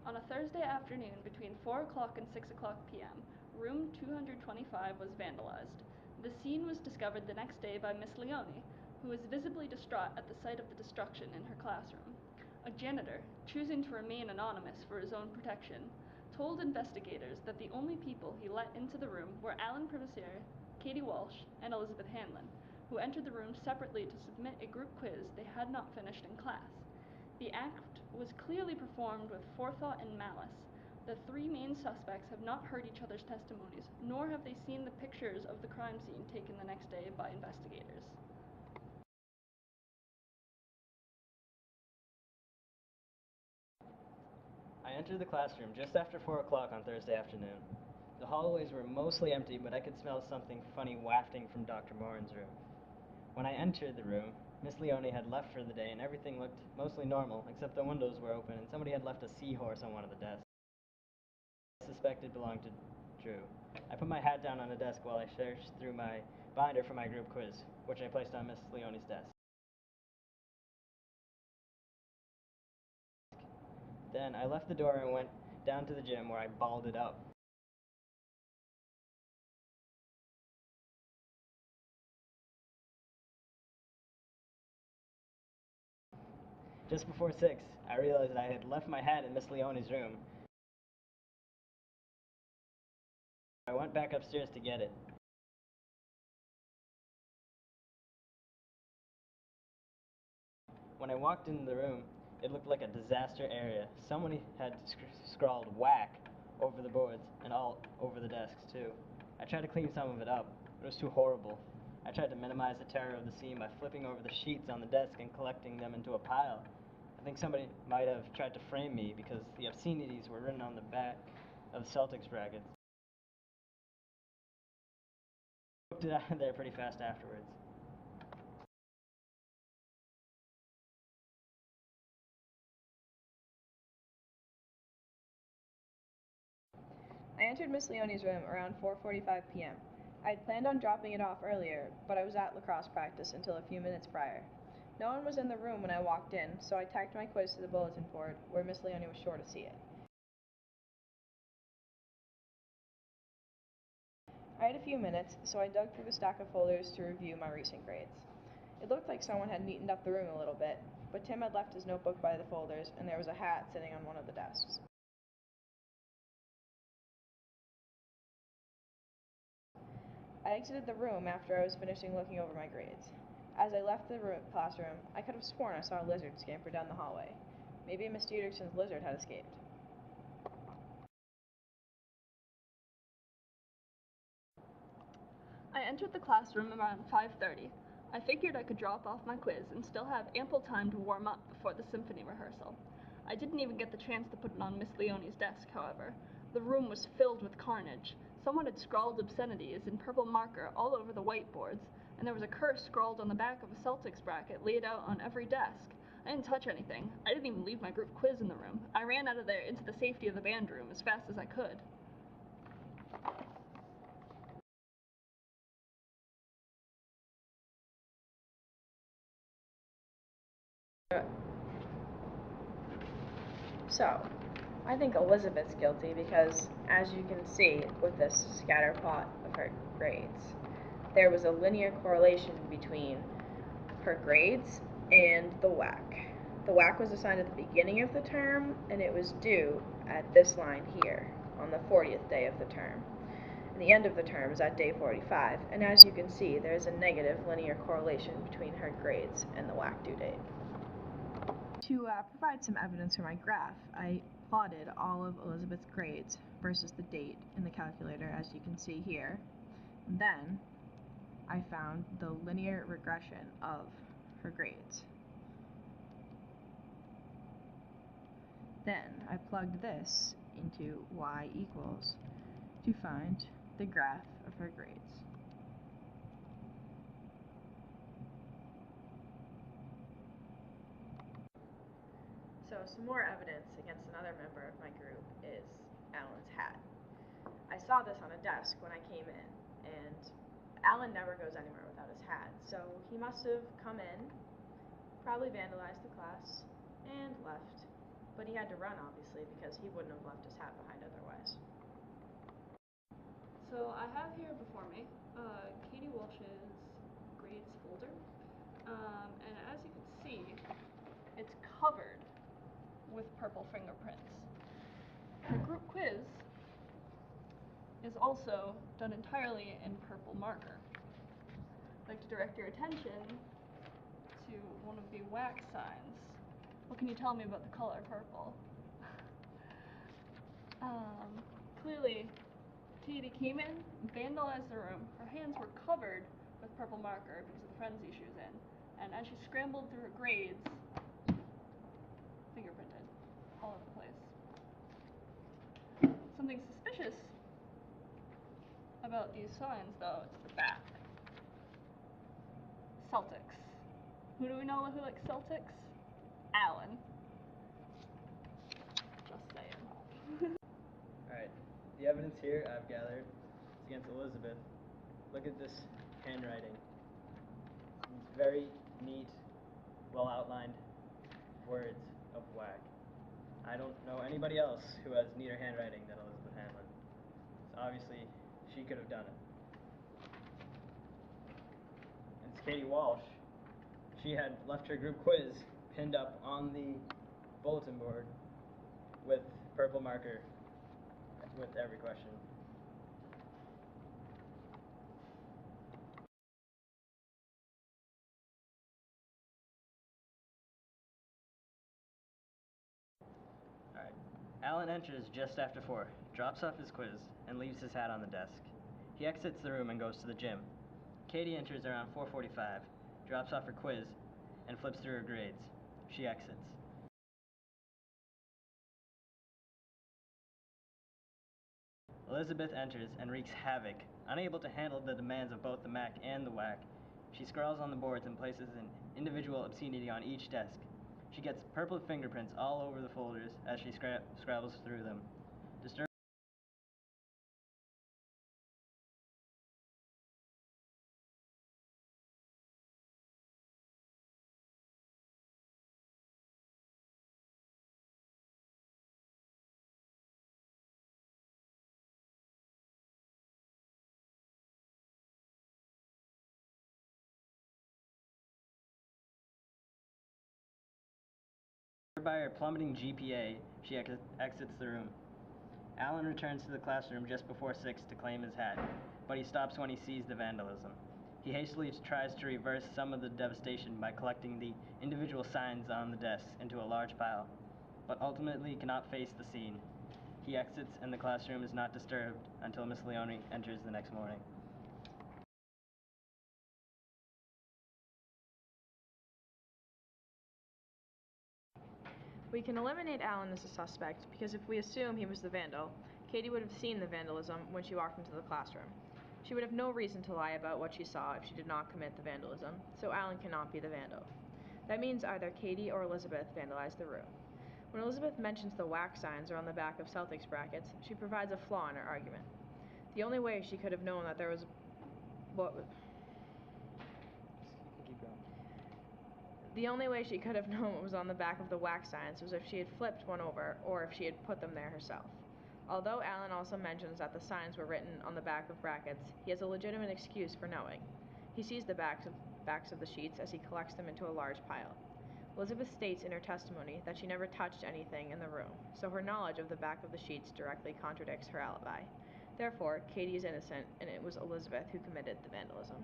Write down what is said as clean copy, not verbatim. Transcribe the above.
On a Thursday afternoon between 4 o'clock and 6 o'clock p.m., room 225 was vandalized. The scene was discovered the next day by Miss Leone, who was visibly distraught at the sight of the destruction in her classroom. A janitor, choosing to remain anonymous for his own protection, told investigators that the only people he let into the room were Alan Privacier, Katie Walsh, and Elizabeth Hanlon, who entered the room separately to submit a group quiz they had not finished in class. The act was clearly performed with forethought and malice. The three main suspects have not heard each other's testimonies, nor have they seen the pictures of the crime scene taken the next day by investigators. I entered the classroom just after 4 o'clock on Thursday afternoon. The hallways were mostly empty, but I could smell something funny wafting from Dr. Morin's room. When I entered the room, Miss Leone had left for the day and everything looked mostly normal, except the windows were open and somebody had left a seahorse on one of the desks. I suspected belonged to Drew. I put my hat down on a desk while I searched through my binder for my group quiz, which I placed on Miss Leone's desk. Then I left the door and went down to the gym where I balled it up. Just before 6, I realized I had left my hat in Miss Leone's room. I went back upstairs to get it. When I walked into the room, it looked like a disaster area. Somebody had scrawled whack over the boards and all over the desks too. I tried to clean some of it up, but it was too horrible. I tried to minimize the terror of the scene by flipping over the sheets on the desk and collecting them into a pile. I think somebody might have tried to frame me because the obscenities were written on the back of the Celtics brackets. I booked it out of there pretty fast afterwards. I entered Miss Leone's room around 4:45 p.m. I had planned on dropping it off earlier, but I was at lacrosse practice until a few minutes prior. No one was in the room when I walked in, so I tacked my quiz to the bulletin board, where Miss Leone was sure to see it. I had a few minutes, so I dug through the stack of folders to review my recent grades. It looked like someone had neatened up the room a little bit, but Tim had left his notebook by the folders, and there was a hat sitting on one of the desks. I exited the room after I was finishing looking over my grades. As I left the classroom, I could have sworn I saw a lizard scamper down the hallway. Maybe Miss Dietrichson's lizard had escaped. I entered the classroom around 5:30. I figured I could drop off my quiz and still have ample time to warm up before the symphony rehearsal. I didn't even get the chance to put it on Miss Leone's desk, however. The room was filled with carnage. Someone had scrawled obscenities in purple marker all over the whiteboards, and there was a curse scrawled on the back of a Celtics bracket laid out on every desk. I didn't touch anything. I didn't even leave my group quiz in the room. I ran out of there into the safety of the band room as fast as I could. So, I think Elizabeth's guilty because, as you can see with this scatter plot of her grades, there was a linear correlation between her grades and the WAC. The WAC was assigned at the beginning of the term, and it was due at this line here, on the 40th day of the term. And the end of the term is at day 45, and as you can see, there is a negative linear correlation between her grades and the WAC due date. To provide some evidence for my graph, I plotted all of Elizabeth's grades versus the date in the calculator, as you can see here. And then I found the linear regression of her grades. Then I plugged this into y equals to find the graph of her grades. So some more evidence against another member of my group is Alan's hat. I saw this on a desk when I came in, and Alan never goes anywhere without his hat, so he must have come in, probably vandalized the class, and left, But he had to run, obviously, because he wouldn't have left his hat behind otherwise. So I have here before me Katie Walsh's grades folder, and as you can see, it's covered with purple fingerprints. Her group quiz is also done entirely in purple marker. I'd like to direct your attention to one of the wax signs. What can you tell me about the color purple? Clearly, Katie came in, vandalized the room. Her hands were covered with purple marker because of the frenzy she was in. And as she scrambled through her grades, fingerprinted all over the place. Something suspicious about these signs, though, it's the back. Celtics. Who do we know who likes Celtics? Alan. Just saying. Alright, the evidence here I've gathered is against Elizabeth. Look at this handwriting. These very neat, well outlined words of whack. I don't know anybody else who has neater handwriting than Elizabeth Hanlon. So obviously, she could have done it. And it's Katie Walsh. She had left her group quiz pinned up on the bulletin board with purple marker with every question. Alright. Alan enters just after 4, drops off his quiz, and leaves his hat on the desk. He exits the room and goes to the gym. Katie enters around 4:45, drops off her quiz, and flips through her grades. She exits. Elizabeth enters and wreaks havoc. Unable to handle the demands of both the Mac and the WAC, she scrawls on the boards and places an individual obscenity on each desk. She gets purple fingerprints all over the folders as she scrabbles through them. By her plummeting GPA, she exits the room. Alan returns to the classroom just before 6 to claim his hat, but he stops when he sees the vandalism. He hastily tries to reverse some of the devastation by collecting the individual signs on the desks into a large pile, but ultimately cannot face the scene. He exits and the classroom is not disturbed until Miss Leone enters the next morning. We can eliminate Alan as a suspect because if we assume he was the vandal, Katie would have seen the vandalism when she walked into the classroom. She would have no reason to lie about what she saw if she did not commit the vandalism, so Alan cannot be the vandal. That means either Katie or Elizabeth vandalized the room. When Elizabeth mentions the wax signs are on the back of Celtics brackets, she provides a flaw in her argument. The only way she could have known that there was The only way she could have known what was on the back of the wax signs was if she had flipped one over or if she had put them there herself. Although Alan also mentions that the signs were written on the back of brackets, he has a legitimate excuse for knowing. He sees the backs of the sheets as he collects them into a large pile. Elizabeth states in her testimony that she never touched anything in the room, so her knowledge of the back of the sheets directly contradicts her alibi. Therefore, Katie is innocent, and it was Elizabeth who committed the vandalism.